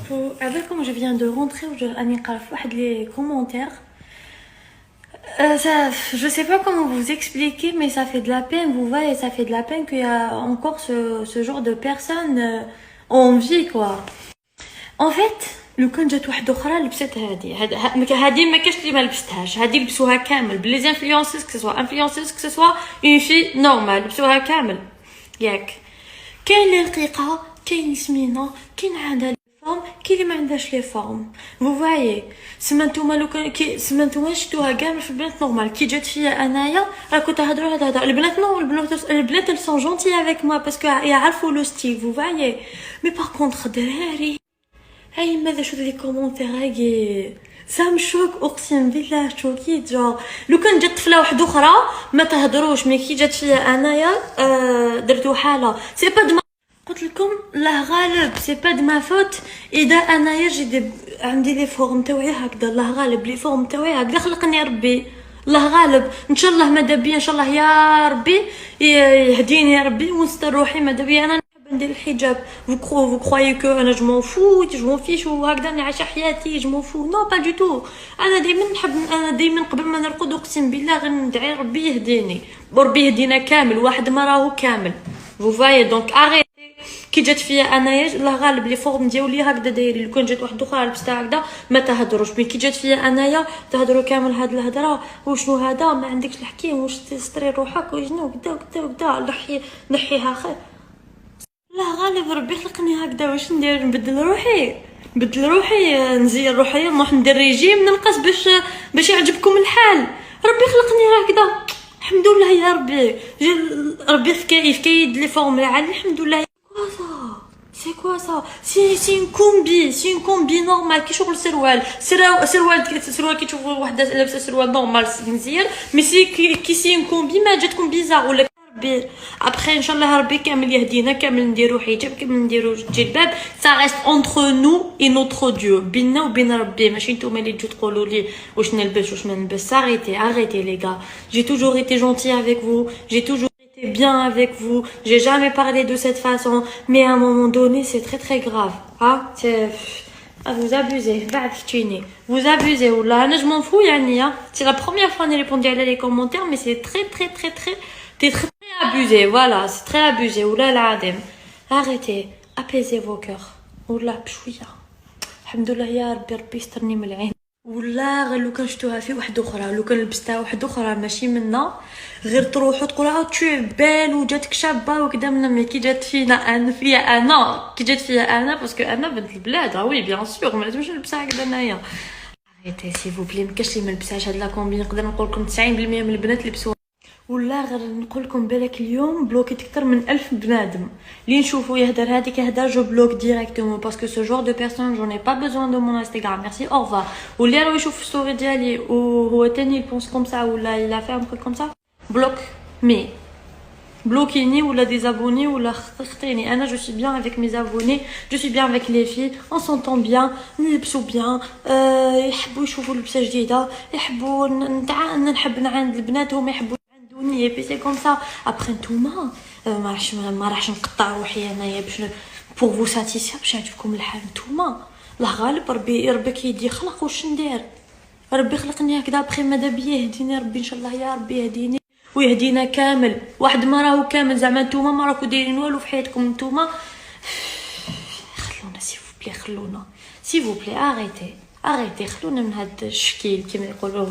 Coucou, avec comme je viens de rentrer, راني نقرا في واحد les commentaires. Je sais pas comment vous expliquer, mais ça fait de la peine, vous voyez, ça fait de la peine qu'il y a encore ce genre de personnes en vie, quoi. En fait, لو كان جات واحدة أخرى لبست هادي ما كاش اللي ما لبستهاش، هادي لبسوها كامل بلي انفلونسيز كسوا انفلونسيز كسوا اون في نورمال لبسوها كامل ياك. كاين اللي رقيقة، كاين سمينة، كاين عندها فورم، كاين اللي ما عندهاش لي فورم. فو فوايي سما نتوما لو كان سما نتوما شفتوها كامل في البنات نورمال. كي جات فيا انايا راكو تهضروا هاد الهضره. البنات نو البنات elles sont gentilles avec moi parce que يعرفوا لو ستيل. فو فوايي مي باغ كونطخ دراري هاي ماذا شوف لي كومونتير هاكي سام شوك، اقسم بالله شوكيت. جا لو كان جات طفله واحده اخرى ما تهضروش، مي كي جات فيا انايا درتو حاله. سي با دو قلت لكم الله غالب، سي با دو ما فوت اذا انايا جي عندي لي فورم تاوعي هكذا. الله غالب لي فورم تاوعي هكذا خلقني ربي. الله غالب ان شاء الله ماذا بيا ان شاء الله يا ربي يهديني يا ربي ونستر روحي. ماذا بيا انا ندير الحجاب. vous croyez que انا je m'en fous je m'en fiche وهكذا راني عايشه حياتي je m'en fous. نو با دو تو. انا دائما نحب، انا دائما قبل ما نرقد اقسم بالله غير ندعي ربي يهديني وربي يهدينا كامل، واحد ما راهو كامل. vous voyez donc arrêtez. كي جات فيا انايا الله غالب لي فورم ديالي هكذا دايرين. لو كان جات واحده اخرى لبستها هكذا ما تهضروش، مي كي جات فيا انايا تهضروا كامل هاد الهضره. وشنو هذا ما عندكش الحكي، واش تستري روحك وشنو كدا كدا كدا نحيها خير. لا غالب ربي خلقني هكذا، واش ندير؟ نبدل روحي نزير روحي نروح ندير ريجيم ننقص باش يعجبكم الحال. ربي خلقني هكذا الحمد لله يا ربي. ربي كيد لي فورم عالي الحمد لله. سي كوا سا سي اون كومبي نورمال كي شغل سروال كي تشوفوا وحده لابسه سروال نورمال مزيان، مي كي سي اون كومبي ما جاتكم بيزار ولا ربي. ابخي ان شاء الله ربي كامل يهدينا، كامل نديرو حجاب، كامل نديرو جلباب. سا ريست اونتر نو اي نوتر ديو، بيننا وبين ربي. ماشي نتوما اللي تجوا تقولوا لي واش نلبس واش ما نلبس. arrêtez les gars. J'ai toujours été gentil avec vous, j'ai toujours été bien avec vous, j'ai jamais parlé de cette façon, mais à un moment donné c'est très très grave. Vous abusez, vous abusez. Ou là, je m'en fous, Yannia. C'est la première fois que j'ai répondu à les commentaires, mais c'est très abusé. Voilà, c'est très abusé. Ou là, arrêtez, apaisez vos cœurs. Ou là, بشوية. الحمد لله يا ربي، ربي يسترني من العين. ولا غير لو كان شفتوها في واحده اخرى، لو كان لبستها واحده اخرى ماشي منا، غير تروحوا تقولوا تو بال وجاتك شابه وكذا. منا كي جات كي جات فيا انا باسكو انا بنت البلاد. وي بيان سور ما لازمش نلبسها هكذا انايا. عرفتي سي فو بلي مكاش اللي ما لبسهاش هاد لا كومبي. نقدر نقول لكم 90% من البنات لبسوها. ولا غير نقول لكم بالك اليوم بلوكيت اكثر من 1000 بنادم اللي نشوفوا يهدر هذيك يهدر جو بلوك ديريكتومون باسكو سو جور دو بيرسون جون اي با بيزوان دو مون انستغرام. ميرسي او ريفوار. واللي راه يشوف ستوري ديالي وهو تاني يبونس كوم سا ولا الا فيها تروك كوم سا بلوك مي بلوكيني ولا ديزابوني ولا خطيني. انا جو سوي بيان افيك مي زابوني، جو سوي بيان افيك لي في، اون سونطون بيان، نلبسو بيان، يحبوا يشوفوا لبسه جديده، يحبوا نحب نعاند البنات وما يحبوا يعاندوني. بي سي كوم سا. ابخي نتوما ما راحش نقطع روحي انايا باش بور فو ساتيسفا باش يعجبكم الحال. نتوما الله غالب ربي كيدي خلق واش ندير. ربي خلقني هكذا. ابخي ماذا بيا يهديني ربي ان شاء الله يا ربي يهديني ويهدينا كامل. واحد ما راهو كامل زعما. نتوما ما راكو دايرين والو في حياتكم. نتوما خلونا سي فو بلي اريتي خلونا من هاد الشكيل كما يقولوا.